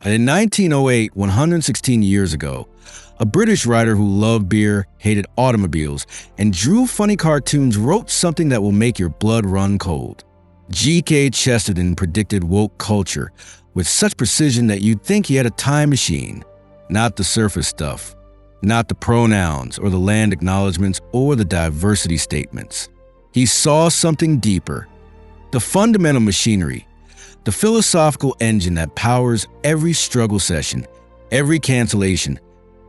In 1908, 116 years ago, a British writer who loved beer, hated automobiles, and drew funny cartoons wrote something that will make your blood run cold. G.K. Chesterton predicted woke culture with such precision that you'd think he had a time machine. Not the surface stuff, not the pronouns or the land acknowledgments or the diversity statements. He saw something deeper, the fundamental machinery, the philosophical engine that powers every struggle session, every cancellation,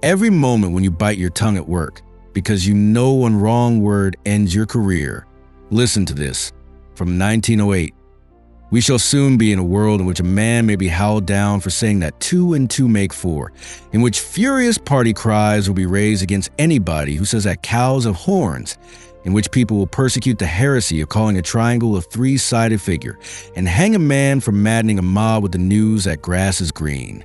every moment when you bite your tongue at work, because you know one wrong word ends your career. Listen to this, from 1908. We shall soon be in a world in which a man may be howled down for saying that 2 and 2 make 4, in which furious party cries will be raised against anybody who says that cows have horns, in which people will persecute the heresy of calling a triangle a 3-sided figure, and hang a man for maddening a mob with the news that grass is green.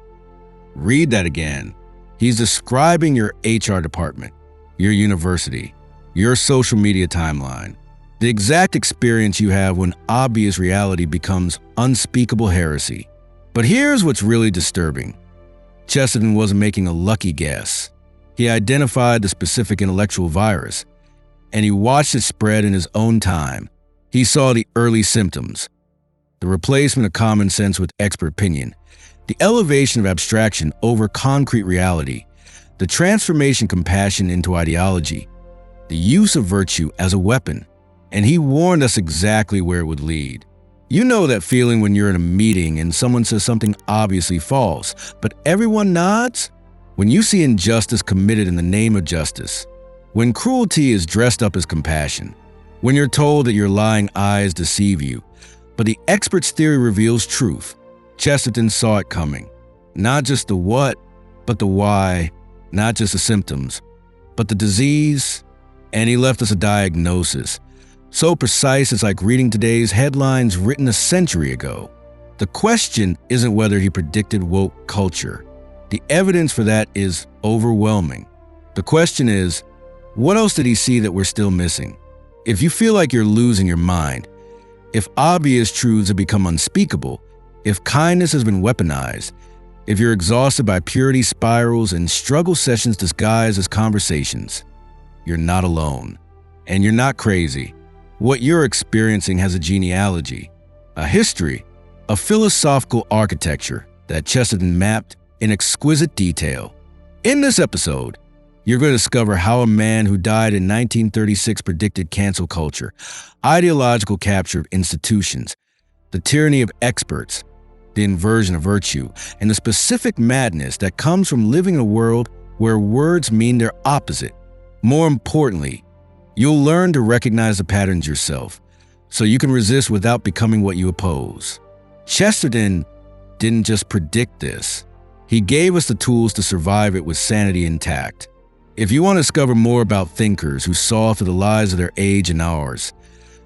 Read that again. He's describing your HR department, your university, your social media timeline, the exact experience you have when obvious reality becomes unspeakable heresy. But here's what's really disturbing. Chesterton wasn't making a lucky guess. He identified the specific intellectual virus, and he watched it spread in his own time. He saw the early symptoms, the replacement of common sense with expert opinion, the elevation of abstraction over concrete reality, the transformation of compassion into ideology, the use of virtue as a weapon. And he warned us exactly where it would lead. You know that feeling when you're in a meeting and someone says something obviously false, but everyone nods? When you see injustice committed in the name of justice, when cruelty is dressed up as compassion, when you're told that your lying eyes deceive you, but the expert's theory reveals truth. Chesterton saw it coming. Not just the what, but the why, not just the symptoms, but the disease, and he left us a diagnosis. So precise it's like reading today's headlines written a century ago. The question isn't whether he predicted woke culture. The evidence for that is overwhelming. The question is, what else did he see that we're still missing? If you feel like you're losing your mind, if obvious truths have become unspeakable, if kindness has been weaponized, if you're exhausted by purity spirals and struggle sessions disguised as conversations, you're not alone. And you're not crazy. What you're experiencing has a genealogy, a history, a philosophical architecture that Chesterton mapped in exquisite detail. In this episode, you're going to discover how a man who died in 1936 predicted cancel culture, ideological capture of institutions, the tyranny of experts, the inversion of virtue, and the specific madness that comes from living in a world where words mean their opposite. More importantly, you'll learn to recognize the patterns yourself, so you can resist without becoming what you oppose. Chesterton didn't just predict this. He gave us the tools to survive it with sanity intact. If you want to discover more about thinkers who saw through the lies of their age and ours,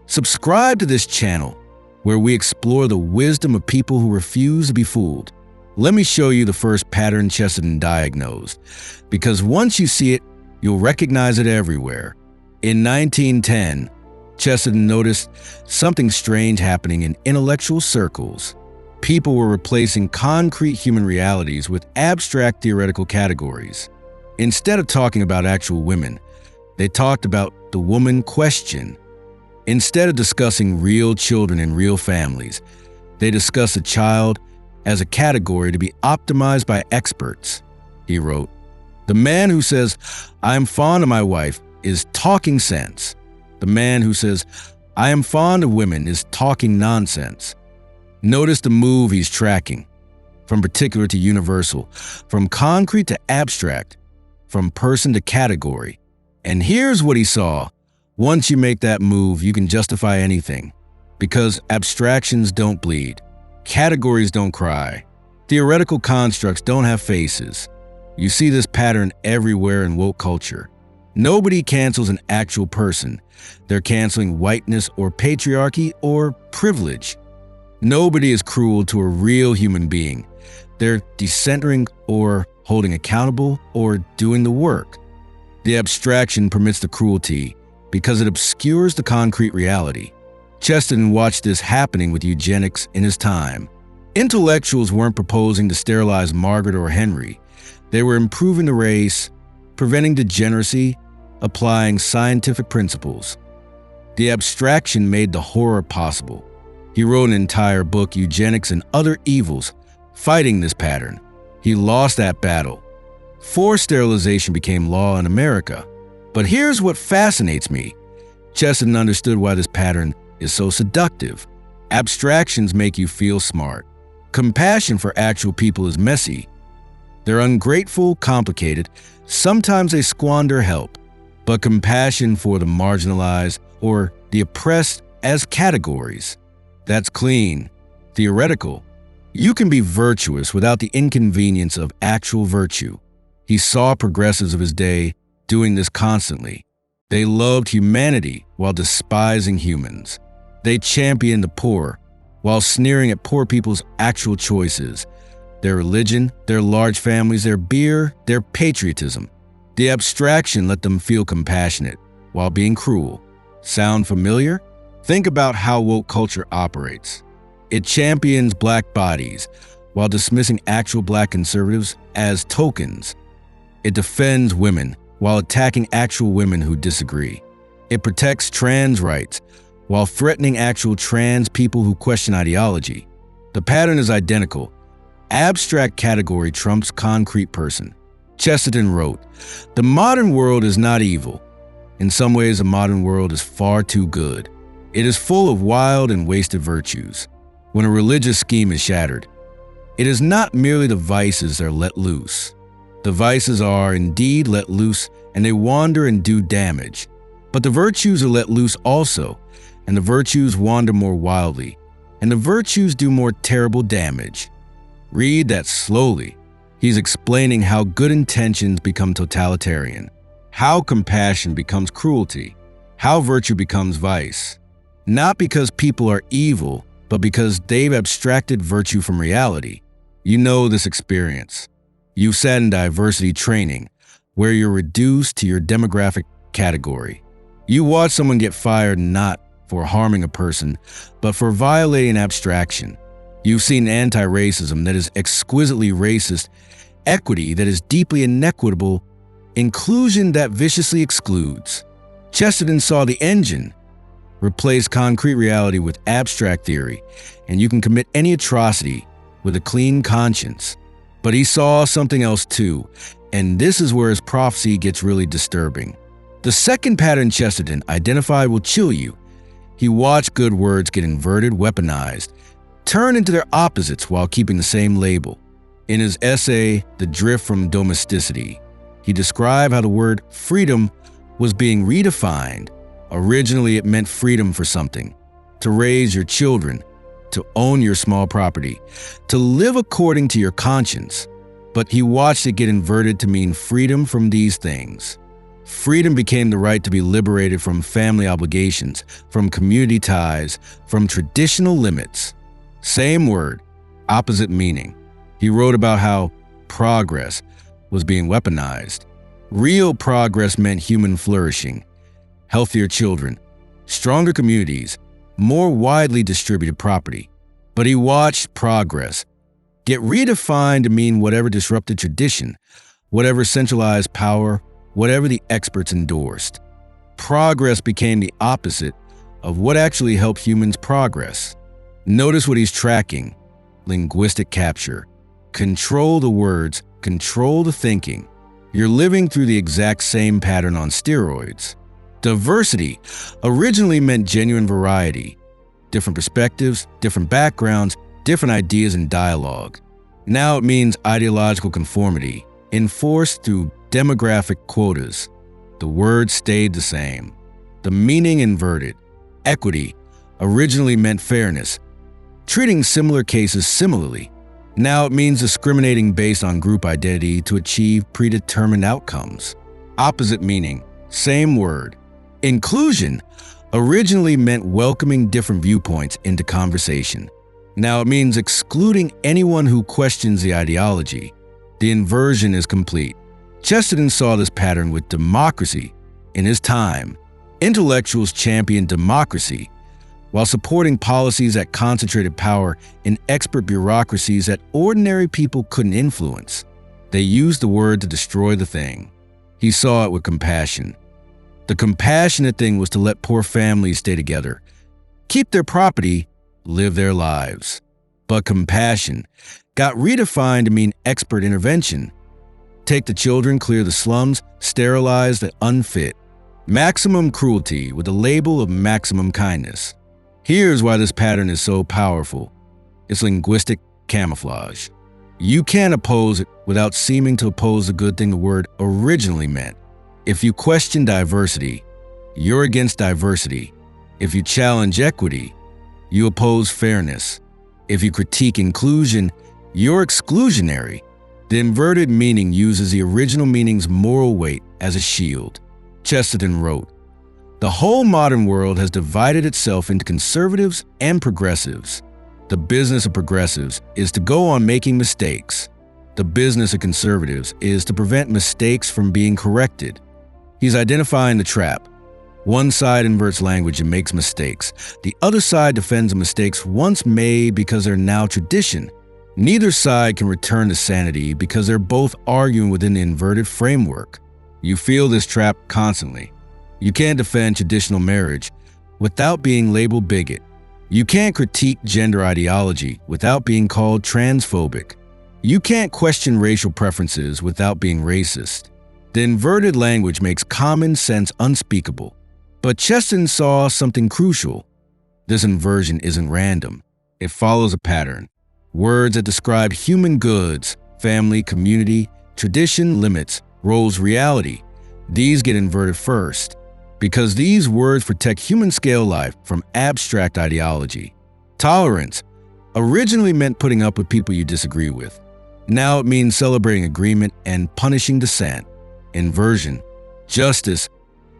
subscribe to this channel where we explore the wisdom of people who refuse to be fooled. Let me show you the first pattern Chesterton diagnosed, because once you see it, you'll recognize it everywhere. In 1910, Chesterton noticed something strange happening in intellectual circles. People were replacing concrete human realities with abstract theoretical categories. Instead of talking about actual women, they talked about the woman question. Instead of discussing real children and real families, they discussed a child as a category to be optimized by experts. He wrote, "The man who says, 'I am fond of my wife,' is talking sense. The man who says, 'I am fond of women,' is talking nonsense." Notice the move he's tracking, from particular to universal, from concrete to abstract, from person to category. And here's what he saw. Once you make that move, you can justify anything, because abstractions don't bleed, categories don't cry, theoretical constructs don't have faces. You see this pattern everywhere in woke culture. Nobody cancels an actual person. They're canceling whiteness or patriarchy or privilege. Nobody is cruel to a real human being. They're decentering or holding accountable or doing the work. The abstraction permits the cruelty because it obscures the concrete reality. Chesterton watched this happening with eugenics in his time. Intellectuals weren't proposing to sterilize Margaret or Henry. They were improving the race, preventing degeneracy, applying scientific principles. The abstraction made the horror possible. He wrote an entire book, Eugenics and Other Evils, fighting this pattern. He lost that battle. Forced sterilization became law in America. But here's what fascinates me. Chesterton understood why this pattern is so seductive. Abstractions make you feel smart. Compassion for actual people is messy. They're ungrateful, complicated. Sometimes they squander help. But compassion for the marginalized or the oppressed as categories, that's clean, theoretical. You can be virtuous without the inconvenience of actual virtue. He saw progressives of his day doing this constantly. They loved humanity while despising humans. They championed the poor while sneering at poor people's actual choices, their religion, their large families, their beer, their patriotism. The abstraction let them feel compassionate while being cruel. Sound familiar? Think about how woke culture operates. It champions black bodies while dismissing actual black conservatives as tokens. It defends women while attacking actual women who disagree. It protects trans rights while threatening actual trans people who question ideology. The pattern is identical. Abstract category trumps concrete person. Chesterton wrote, "The modern world is not evil. In some ways, the modern world is far too good. It is full of wild and wasted virtues. When a religious scheme is shattered, it is not merely the vices that are let loose. The vices are indeed let loose, and they wander and do damage. But the virtues are let loose also, and the virtues wander more wildly, and the virtues do more terrible damage." Read that slowly. He's explaining how good intentions become totalitarian, how compassion becomes cruelty, how virtue becomes vice. Not because people are evil, but because they've abstracted virtue from reality. You know this experience. You've sat in diversity training, where you're reduced to your demographic category. You watch someone get fired not for harming a person, but for violating abstraction. You've seen anti-racism that is exquisitely racist, equity that is deeply inequitable, inclusion that viciously excludes. Chesterton saw the engine. Replace concrete reality with abstract theory, and you can commit any atrocity with a clean conscience. But he saw something else too, and this is where his prophecy gets really disturbing. The second pattern Chesterton identified will chill you. He watched good words get inverted, weaponized, turn into their opposites while keeping the same label. In his essay, The Drift from Domesticity, he described how the word freedom was being redefined. Originally, it meant freedom for something, to raise your children, to own your small property, to live according to your conscience. But he watched it get inverted to mean freedom from these things. Freedom became the right to be liberated from family obligations, from community ties, from traditional limits. Same word, opposite meaning. He wrote about how progress was being weaponized. Real progress meant human flourishing, healthier children, stronger communities, more widely distributed property. But he watched progress get redefined to mean whatever disrupted tradition, whatever centralized power, whatever the experts endorsed. Progress became the opposite of what actually helped humans progress. Notice what he's tracking: linguistic capture. Control the words, control the thinking. You're living through the exact same pattern on steroids. Diversity originally meant genuine variety, different perspectives, different backgrounds, different ideas and dialogue. Now it means ideological conformity, enforced through demographic quotas. The word stayed the same. The meaning inverted. Equity originally meant fairness, treating similar cases similarly. Now it means discriminating based on group identity to achieve predetermined outcomes. Opposite meaning, same word. Inclusion originally meant welcoming different viewpoints into conversation. Now it means excluding anyone who questions the ideology. The inversion is complete. Chesterton saw this pattern with democracy in his time. Intellectuals championed democracy, while supporting policies that concentrated power in expert bureaucracies that ordinary people couldn't influence. They used the word to destroy the thing. He saw it with compassion. The compassionate thing was to let poor families stay together, keep their property, live their lives. But compassion got redefined to mean expert intervention. Take the children, clear the slums, sterilize the unfit. Maximum cruelty with the label of maximum kindness. Here's why this pattern is so powerful. It's linguistic camouflage. You can't oppose it without seeming to oppose the good thing the word originally meant. If you question diversity, you're against diversity. If you challenge equity, you oppose fairness. If you critique inclusion, you're exclusionary. The inverted meaning uses the original meaning's moral weight as a shield. Chesterton wrote, "The whole modern world has divided itself into conservatives and progressives. The business of progressives is to go on making mistakes. The business of conservatives is to prevent mistakes from being corrected." He's identifying the trap. One side inverts language and makes mistakes. The other side defends the mistakes once made because they're now tradition. Neither side can return to sanity because they're both arguing within the inverted framework. You feel this trap constantly. You can't defend traditional marriage without being labeled bigot. You can't critique gender ideology without being called transphobic. You can't question racial preferences without being racist. The inverted language makes common sense unspeakable. But Chesterton saw something crucial. This inversion isn't random. It follows a pattern. Words that describe human goods, family, community, tradition, limits, roles, reality. These get inverted first, because these words protect human-scale life from abstract ideology. Tolerance originally meant putting up with people you disagree with. Now it means celebrating agreement and punishing dissent. Inversion. Justice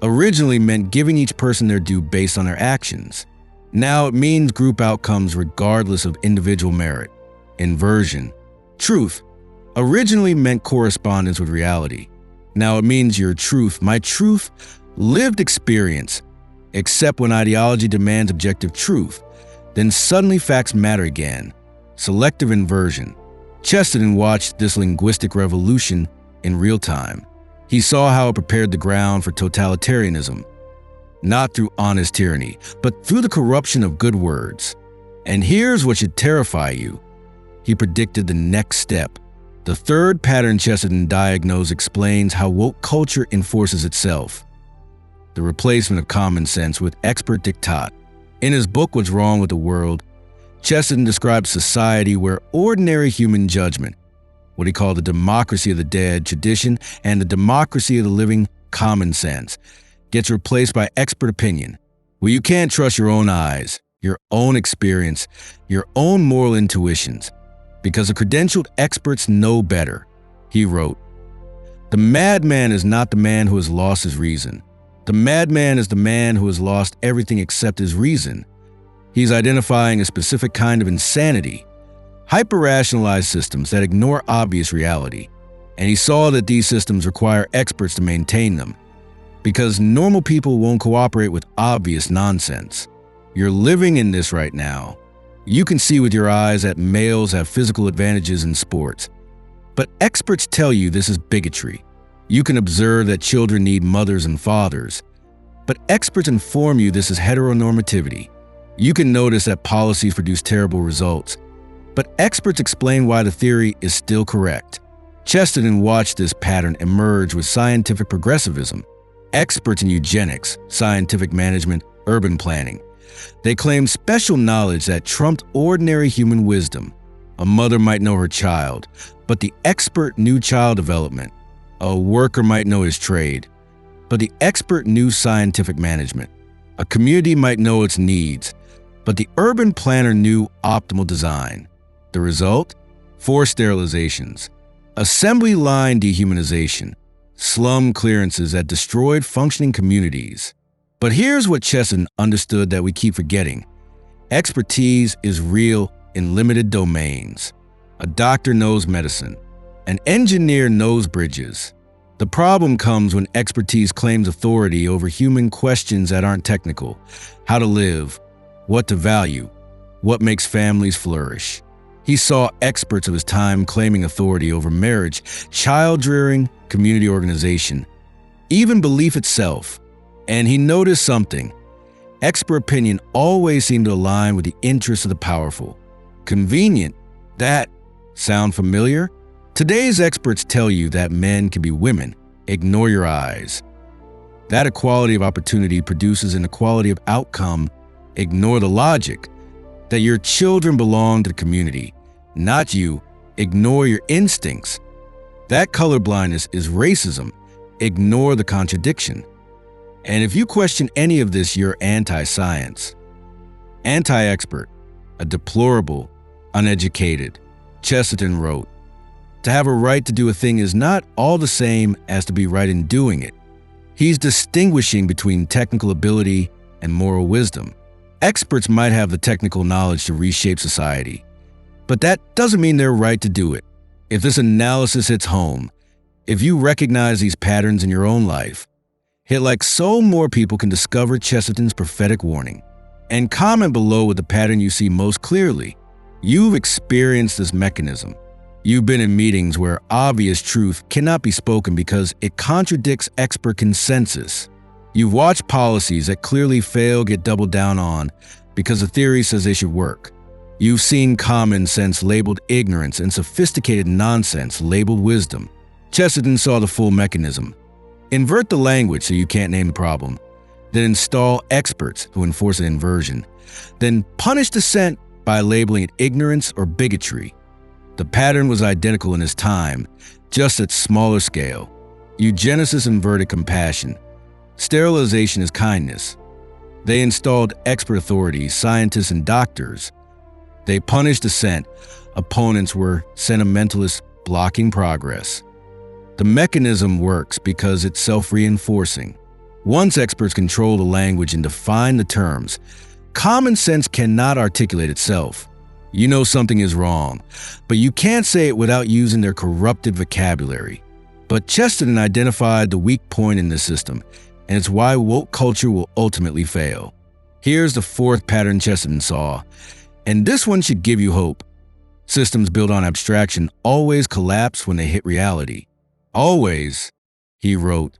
originally meant giving each person their due based on their actions. Now it means group outcomes regardless of individual merit. Inversion. Truth originally meant correspondence with reality. Now it means your truth, my truth, lived experience. Except when ideology demands objective truth, then suddenly facts matter again. Selective inversion. Chesterton watched this linguistic revolution in real time. He saw how it prepared the ground for totalitarianism, not through honest tyranny, but through the corruption of good words. And here's what should terrify you. He predicted the next step. The third pattern Chesterton diagnosed explains how woke culture enforces itself. The replacement of common sense with expert diktat. In his book, What's Wrong with the World, Chesterton describes society where ordinary human judgment, what he called the democracy of the dead tradition and the democracy of the living common sense, gets replaced by expert opinion, where you can't trust your own eyes, your own experience, your own moral intuitions, because the credentialed experts know better. He wrote, "The madman is not the man who has lost his reason. The madman is the man who has lost everything except his reason." He's identifying a specific kind of insanity, hyper-rationalized systems that ignore obvious reality. And he saw that these systems require experts to maintain them, because normal people won't cooperate with obvious nonsense. You're living in this right now. You can see with your eyes that males have physical advantages in sports. But experts tell you this is bigotry. You can observe that children need mothers and fathers. But experts inform you this is heteronormativity. You can notice that policies produce terrible results. But experts explain why the theory is still correct. Chesterton watched this pattern emerge with scientific progressivism. Experts in eugenics, scientific management, urban planning. They claimed special knowledge that trumped ordinary human wisdom. A mother might know her child, but the expert knew child development. A worker might know his trade, but the expert knew scientific management. A community might know its needs, but the urban planner knew optimal design. The result? Forced sterilizations, assembly line dehumanization, slum clearances that destroyed functioning communities. But here's what Chesterton understood that we keep forgetting. Expertise is real in limited domains. A doctor knows medicine. An engineer knows bridges. The problem comes when expertise claims authority over human questions that aren't technical. How to live, what to value, what makes families flourish. He saw experts of his time claiming authority over marriage, child-rearing, community organization, even belief itself. And he noticed something. Expert opinion always seemed to align with the interests of the powerful. Convenient. That sound familiar? Today's experts tell you that men can be women. Ignore your eyes. That equality of opportunity produces inequality of outcome. Ignore the logic. That your children belong to the community, not you. Ignore your instincts. That colorblindness is racism. Ignore the contradiction. And if you question any of this, you're anti-science. Anti-expert, a deplorable, uneducated. Chesterton wrote, "To have a right to do a thing is not all the same as to be right in doing it." He's distinguishing between technical ability and moral wisdom. Experts might have the technical knowledge to reshape society, but that doesn't mean they're right to do it. If this analysis hits home, if you recognize these patterns in your own life, hit like so more people can discover Chesterton's prophetic warning. And comment below with the pattern you see most clearly. You've experienced this mechanism. You've been in meetings where obvious truth cannot be spoken because it contradicts expert consensus. You've watched policies that clearly fail get doubled down on because the theory says they should work. You've seen common sense labeled ignorance and sophisticated nonsense labeled wisdom. Chesterton saw the full mechanism. Invert the language so you can't name the problem. Then install experts who enforce an inversion. Then punish dissent by labeling it ignorance or bigotry. The pattern was identical in his time, just at smaller scale. Eugenicists inverted compassion. Sterilization is kindness. They installed expert authorities, scientists, and doctors. They punished dissent. Opponents were sentimentalists blocking progress. The mechanism works because it's self-reinforcing. Once experts control the language and define the terms, common sense cannot articulate itself. You know something is wrong, but you can't say it without using their corrupted vocabulary. But Chesterton identified the weak point in this system, and it's why woke culture will ultimately fail. Here's the fourth pattern Chesterton saw, and this one should give you hope. Systems built on abstraction always collapse when they hit reality. Always, he wrote.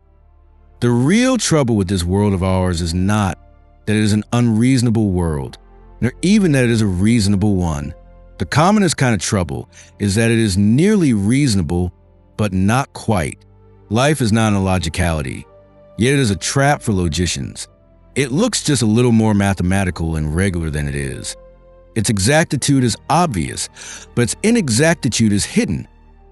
The real trouble with this world of ours is not that it is an unreasonable world, nor even that it is a reasonable one. The commonest kind of trouble is that it is nearly reasonable, but not quite. Life is not an illogicality, yet it is a trap for logicians. It looks just a little more mathematical and regular than it is. Its exactitude is obvious, but its inexactitude is hidden.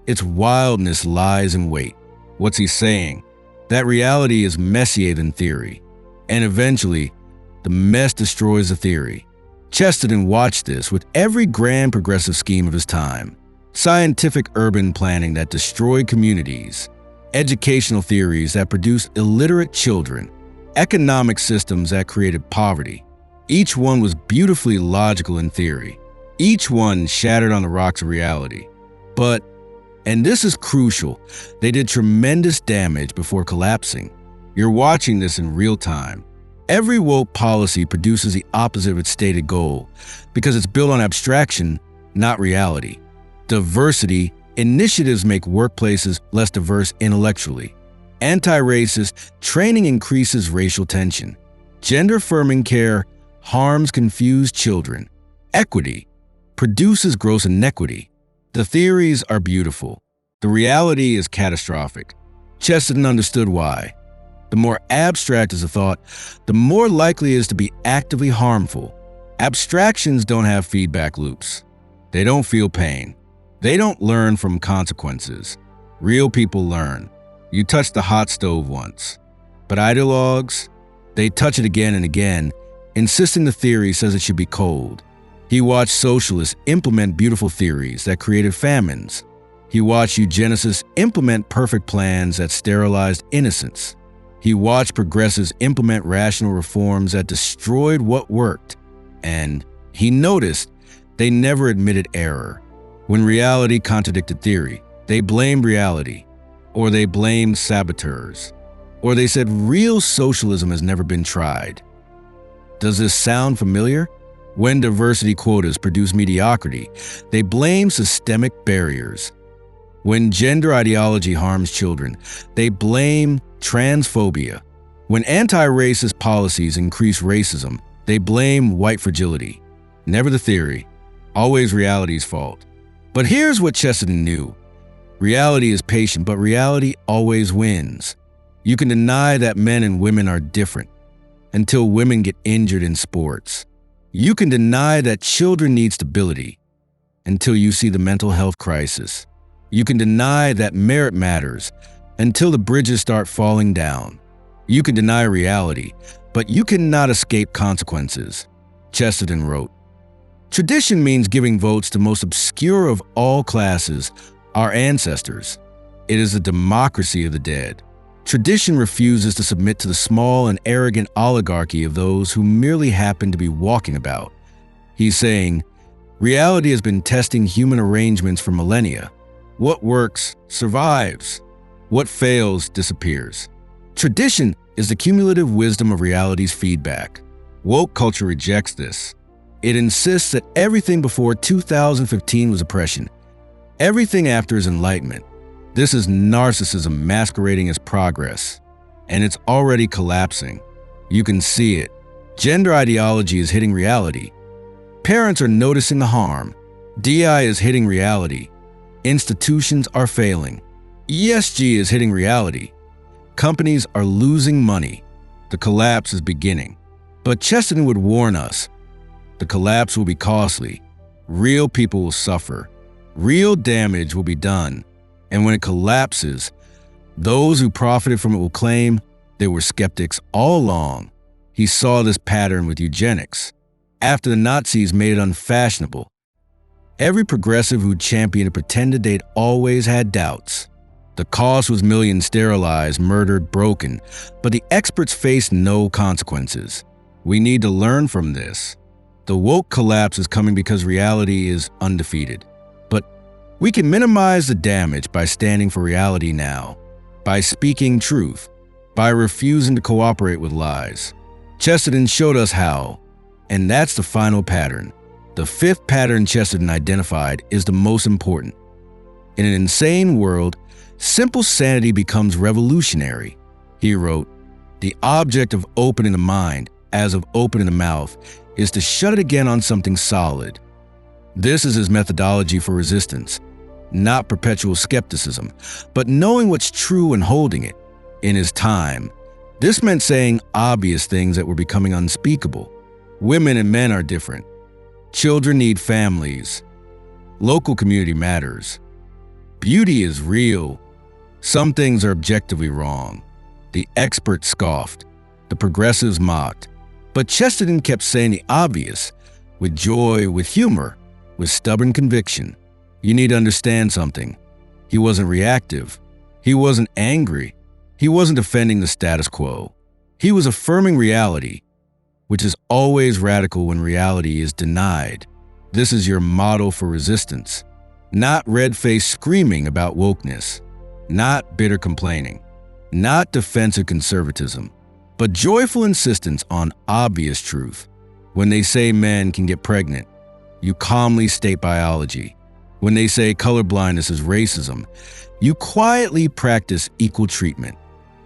Its wildness lies in wait. What's he saying? That reality is messier than theory, and eventually, the mess destroys the theory. Chesterton watched this with every grand progressive scheme of his time. Scientific urban planning that destroyed communities, educational theories that produced illiterate children, economic systems that created poverty. Each one was beautifully logical in theory. Each one shattered on the rocks of reality. But, and this is crucial, they did tremendous damage before collapsing. You're watching this in real time. Every woke policy produces the opposite of its stated goal because it's built on abstraction, not reality. Diversity initiatives make workplaces less diverse intellectually. Anti-racist training increases racial tension. Gender-affirming care harms confused children. Equity produces gross inequity. The theories are beautiful. The reality is catastrophic. Chesterton understood why. The more abstract is a thought, the more likely it is to be actively harmful. Abstractions don't have feedback loops. They don't feel pain. They don't learn from consequences. Real people learn. You touched the hot stove once. But ideologues, they touch it again and again, insisting the theory says it should be cold. He watched socialists implement beautiful theories that created famines. He watched eugenicists implement perfect plans that sterilized innocence. He watched progressives implement rational reforms that destroyed what worked. And he noticed they never admitted error. When reality contradicted theory, they blamed reality, or they blamed saboteurs, or they said real socialism has never been tried. Does this sound familiar? When diversity quotas produce mediocrity, they blame systemic barriers. When gender ideology harms children, they blame transphobia. When anti-racist policies increase racism, they blame white fragility. Never the theory, always reality's fault. But here's what Chesterton knew. Reality is patient, but reality always wins. You can deny that men and women are different until women get injured in sports. You can deny that children need stability until you see the mental health crisis. You can deny that merit matters until the bridges start falling down. You can deny reality, but you cannot escape consequences. Chesterton wrote, "Tradition means giving votes to the most obscure of all classes, our ancestors. It is a democracy of the dead. Tradition refuses to submit to the small and arrogant oligarchy of those who merely happen to be walking about." He's saying, reality has been testing human arrangements for millennia. What works survives. What fails disappears. Tradition is the cumulative wisdom of reality's feedback. Woke culture rejects this. It insists that everything before 2015 was oppression. Everything after is enlightenment. This is narcissism masquerading as progress, and it's already collapsing. You can see it. Gender ideology is hitting reality. Parents are noticing the harm. DI is hitting reality. Institutions are failing. ESG is hitting reality. Companies are losing money. The collapse is beginning. But Chesterton would warn us, the collapse will be costly. Real people will suffer. Real damage will be done. And when it collapses, those who profited from it will claim they were skeptics all along. He saw this pattern with eugenics. After the Nazis made it unfashionable, every progressive who championed it pretended they'd always had doubts. The cost was millions sterilized, murdered, broken, but the experts faced no consequences. We need to learn from this. The woke collapse is coming because reality is undefeated. But we can minimize the damage by standing for reality now, by speaking truth, by refusing to cooperate with lies. Chesterton showed us how, and that's the final pattern. The fifth pattern Chesterton identified is the most important. In an insane world, simple sanity becomes revolutionary. He wrote, "The object of opening the mind, as of opening the mouth, is to shut it again on something solid." This is his methodology for resistance, not perpetual skepticism, but knowing what's true and holding it. In his time, this meant saying obvious things that were becoming unspeakable. Women and men are different. Children need families. Local community matters. Beauty is real. Some things are objectively wrong. The experts scoffed. The progressives mocked. But Chesterton kept saying the obvious, with joy, with humor, with stubborn conviction. You need to understand something. He wasn't reactive. He wasn't angry. He wasn't defending the status quo. He was affirming reality, which is always radical when reality is denied. This is your model for resistance. Not red-faced screaming about wokeness. Not bitter complaining. Not defensive conservatism. But joyful insistence on obvious truth. When they say men can get pregnant, you calmly state biology. When they say colorblindness is racism, you quietly practice equal treatment.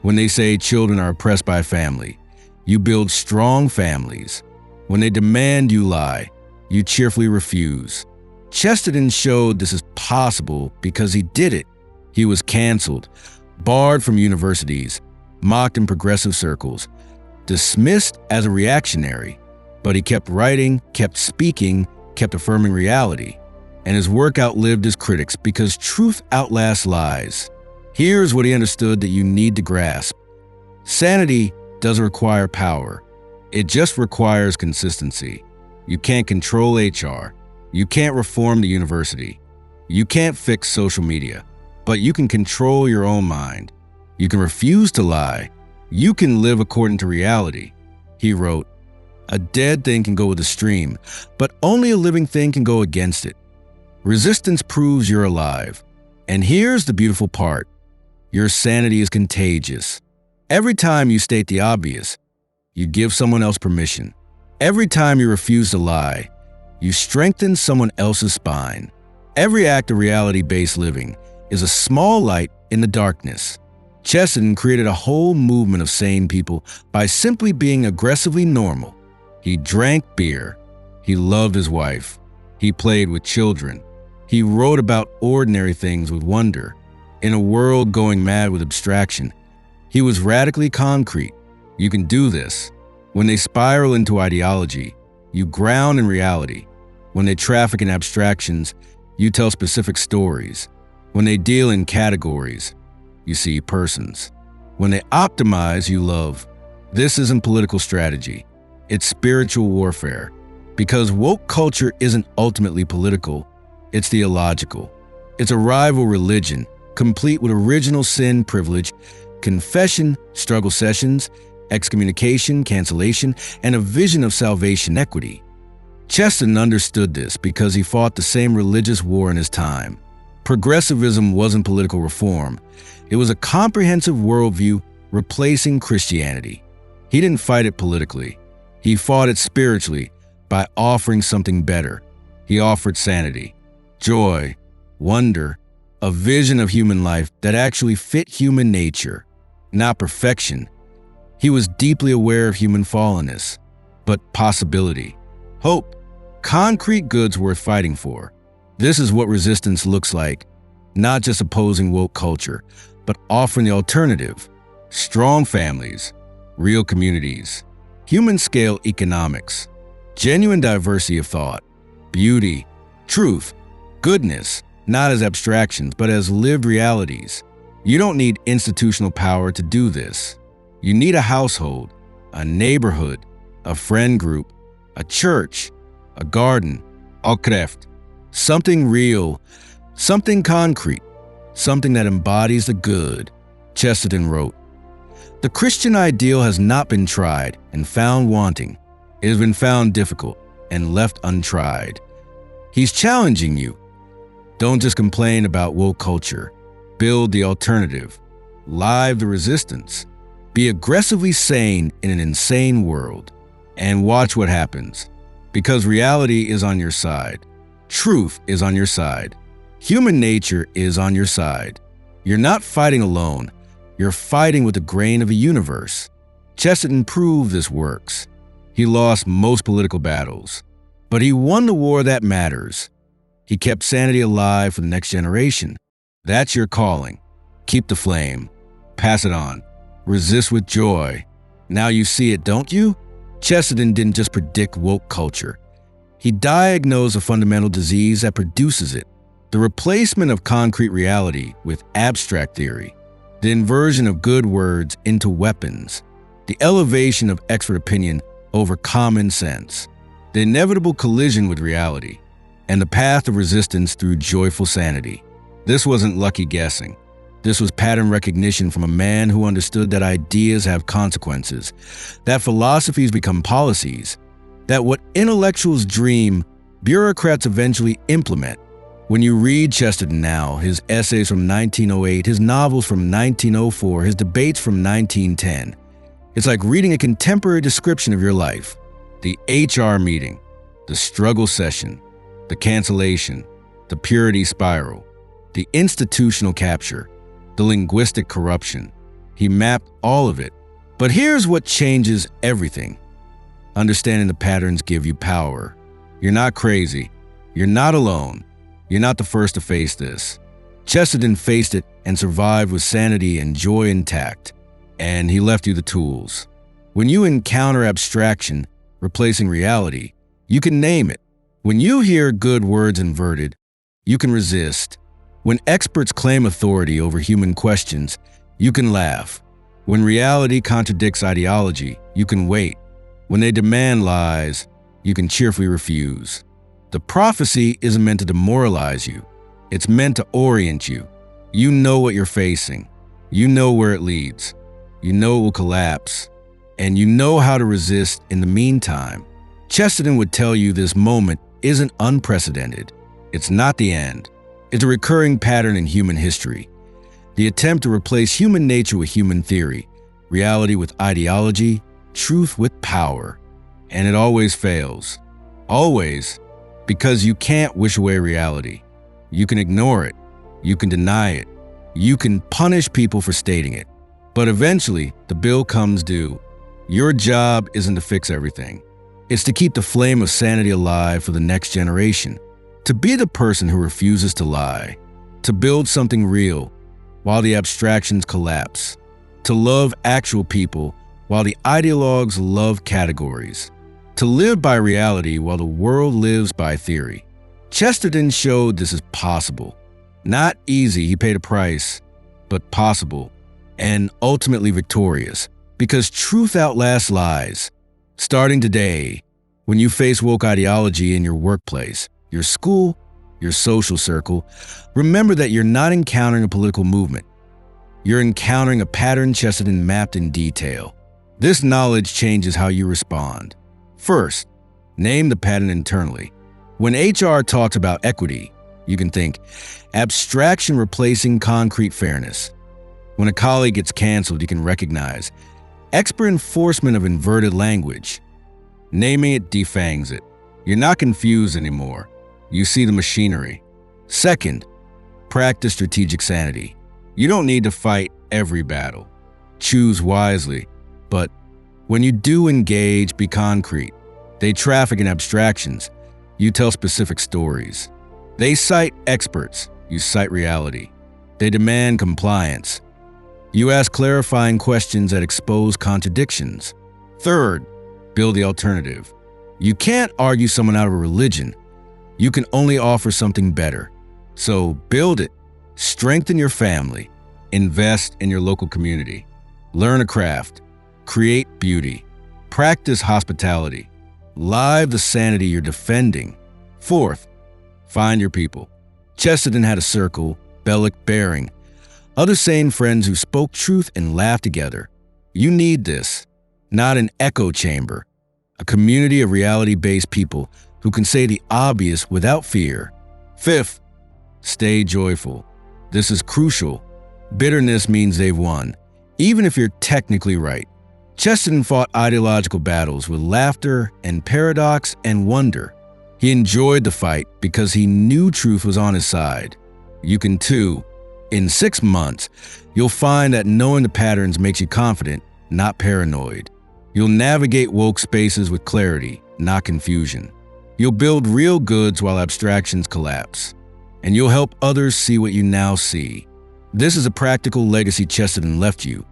When they say children are oppressed by family, you build strong families. When they demand you lie, you cheerfully refuse. Chesterton showed this is possible because he did it. He was canceled, barred from universities, mocked in progressive circles, dismissed as a reactionary, but he kept writing, kept speaking, kept affirming reality. And his work outlived his critics because truth outlasts lies. Here's what he understood that you need to grasp. Sanity doesn't require power. It just requires consistency. You can't control HR. You can't reform the university. You can't fix social media, but you can control your own mind. You can refuse to lie. You can live according to reality. He wrote, "A dead thing can go with the stream, but only a living thing can go against it. Resistance proves you're alive. And here's the beautiful part. Your sanity is contagious. Every time you state the obvious, you give someone else permission. Every time you refuse to lie, you strengthen someone else's spine. Every act of reality-based living is a small light in the darkness. Chesterton created a whole movement of sane people by simply being aggressively normal. He drank beer. He loved his wife. He played with children. He wrote about ordinary things with wonder. In a world going mad with abstraction, he was radically concrete. You can do this. When they spiral into ideology, you ground in reality. When they traffic in abstractions, you tell specific stories. When they deal in categories, you see persons. When they optimize, you love. This isn't political strategy. It's spiritual warfare. Because woke culture isn't ultimately political, it's theological. It's a rival religion, complete with original sin privilege, confession, struggle sessions, excommunication, cancellation, and a vision of salvation equity. Chesterton understood this because he fought the same religious war in his time. Progressivism wasn't political reform. It was a comprehensive worldview replacing Christianity. He didn't fight it politically. He fought it spiritually by offering something better. He offered sanity, joy, wonder, a vision of human life that actually fit human nature, not perfection. He was deeply aware of human fallenness, but possibility, hope, concrete goods worth fighting for. This is what resistance looks like, not just opposing woke culture, but offering the alternative. Strong families, real communities, human-scale economics, genuine diversity of thought, beauty, truth, goodness, not as abstractions, but as lived realities. You don't need institutional power to do this. You need a household, a neighborhood, a friend group, a church, a garden, Alkreft, something real, something concrete, something that embodies the good. Chesterton wrote, "The Christian ideal has not been tried and found wanting. It has been found difficult and left untried." He's challenging you. Don't just complain about woke culture. Build the alternative. Live the resistance. Be aggressively sane in an insane world. And watch what happens. Because reality is on your side. Truth is on your side. Human nature is on your side. You're not fighting alone. You're fighting with the grain of a universe. Chesterton proved this works. He lost most political battles, but he won the war that matters. He kept sanity alive for the next generation. That's your calling. Keep the flame. Pass it on. Resist with joy. Now you see it, don't you? Chesterton didn't just predict woke culture. He diagnosed a fundamental disease that produces it. The replacement of concrete reality with abstract theory. The inversion of good words into weapons. The elevation of expert opinion over common sense. The inevitable collision with reality. And the path of resistance through joyful sanity. This wasn't lucky guessing. This was pattern recognition from a man who understood that ideas have consequences, that philosophies become policies, that what intellectuals dream, bureaucrats eventually implement. When you read Chesterton now, his essays from 1908, his novels from 1904, his debates from 1910, it's like reading a contemporary description of your life. The HR meeting, the struggle session, the cancellation, the purity spiral, the institutional capture, the linguistic corruption. He mapped all of it. But here's what changes everything. Understanding the patterns give you power. You're not crazy. You're not alone. You're not the first to face this. Chesterton faced it and survived with sanity and joy intact. And he left you the tools. When you encounter abstraction replacing reality, you can name it. When you hear good words inverted, you can resist. When experts claim authority over human questions, you can laugh. When reality contradicts ideology, you can wait. When they demand lies, you can cheerfully refuse. The prophecy isn't meant to demoralize you. It's meant to orient you. You know what you're facing. You know where it leads. You know it will collapse. And you know how to resist in the meantime. Chesterton would tell you this moment isn't unprecedented. It's not the end. It's a recurring pattern in human history. The attempt to replace human nature with human theory, reality with ideology, truth with power. And it always fails. Always. Because you can't wish away reality. You can ignore it. You can deny it. You can punish people for stating it. But eventually, the bill comes due. Your job isn't to fix everything. It's to keep the flame of sanity alive for the next generation. To be the person who refuses to lie. To build something real while the abstractions collapse. To love actual people while the ideologues love categories. To live by reality while the world lives by theory. Chesterton showed this is possible. Not easy, he paid a price, but possible, and ultimately victorious, because truth outlasts lies. Starting today, when you face woke ideology in your workplace, your school, your social circle, remember that you're not encountering a political movement. You're encountering a pattern Chesterton mapped in detail. This knowledge changes how you respond. First, name the pattern internally. When HR talks about equity, you can think abstraction replacing concrete fairness. When a colleague gets canceled, you can recognize expert enforcement of inverted language. Naming it defangs it. You're not confused anymore. You see the machinery. Second, practice strategic sanity. You don't need to fight every battle. Choose wisely. But when you do engage, be concrete. They traffic in abstractions. You tell specific stories. They cite experts. You cite reality. They demand compliance. You ask clarifying questions that expose contradictions. Third, build the alternative. You can't argue someone out of a religion. You can only offer something better. So build it. Strengthen your family. Invest in your local community. Learn a craft. Create beauty. Practice hospitality. Live the sanity you're defending. Fourth, find your people. Chesterton had a circle, Bellick bearing. Other sane friends who spoke truth and laughed together. You need this. Not an echo chamber. A community of reality-based people who can say the obvious without fear. Fifth, stay joyful. This is crucial. Bitterness means they've won, even if you're technically right. Chesterton fought ideological battles with laughter and paradox and wonder. He enjoyed the fight because he knew truth was on his side. You can too. In 6 months, you'll find that knowing the patterns makes you confident, not paranoid. You'll navigate woke spaces with clarity, not confusion. You'll build real goods while abstractions collapse. And you'll help others see what you now see. This is a practical legacy Chesterton left you.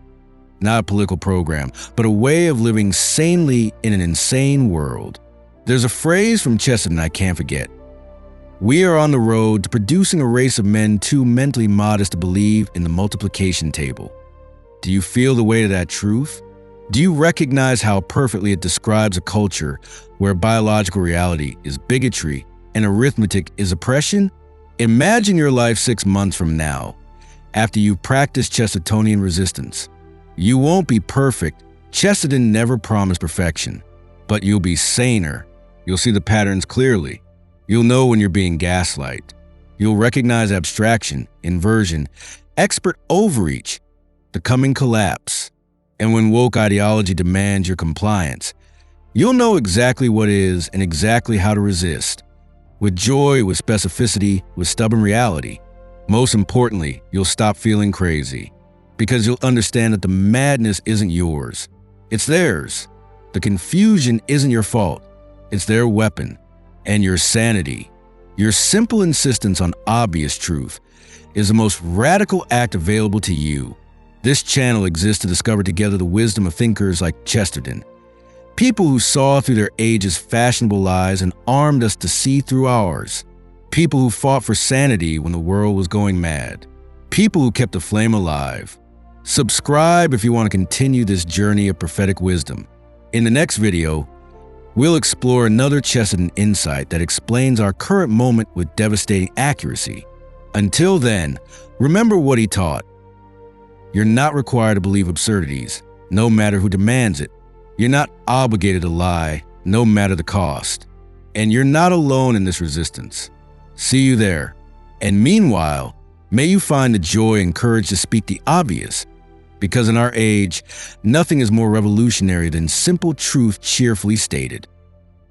Not a political program, but a way of living sanely in an insane world. There's a phrase from Chesterton I can't forget. We are on the road to producing a race of men too mentally modest to believe in the multiplication table. Do you feel the weight of that truth? Do you recognize how perfectly it describes a culture where biological reality is bigotry and arithmetic is oppression? Imagine your life 6 months from now, after you've practiced Chestertonian resistance. You won't be perfect. Chesterton never promised perfection, but you'll be saner. You'll see the patterns clearly. You'll know when you're being gaslight. You'll recognize abstraction, inversion, expert overreach, the coming collapse. And when woke ideology demands your compliance, you'll know exactly what is and exactly how to resist. With joy, with specificity, with stubborn reality. Most importantly, you'll stop feeling crazy. Because you'll understand that the madness isn't yours. It's theirs. The confusion isn't your fault. It's their weapon. And your sanity, your simple insistence on obvious truth, is the most radical act available to you. This channel exists to discover together the wisdom of thinkers like Chesterton. People who saw through their age's fashionable lies and armed us to see through ours. People who fought for sanity when the world was going mad. People who kept the flame alive. Subscribe if you want to continue this journey of prophetic wisdom. In the next video, we'll explore another Chesterton insight that explains our current moment with devastating accuracy. Until then, remember what he taught. You're not required to believe absurdities, no matter who demands it. You're not obligated to lie, no matter the cost. And you're not alone in this resistance. See you there. And meanwhile, may you find the joy and courage to speak the obvious. Because in our age, nothing is more revolutionary than simple truth cheerfully stated.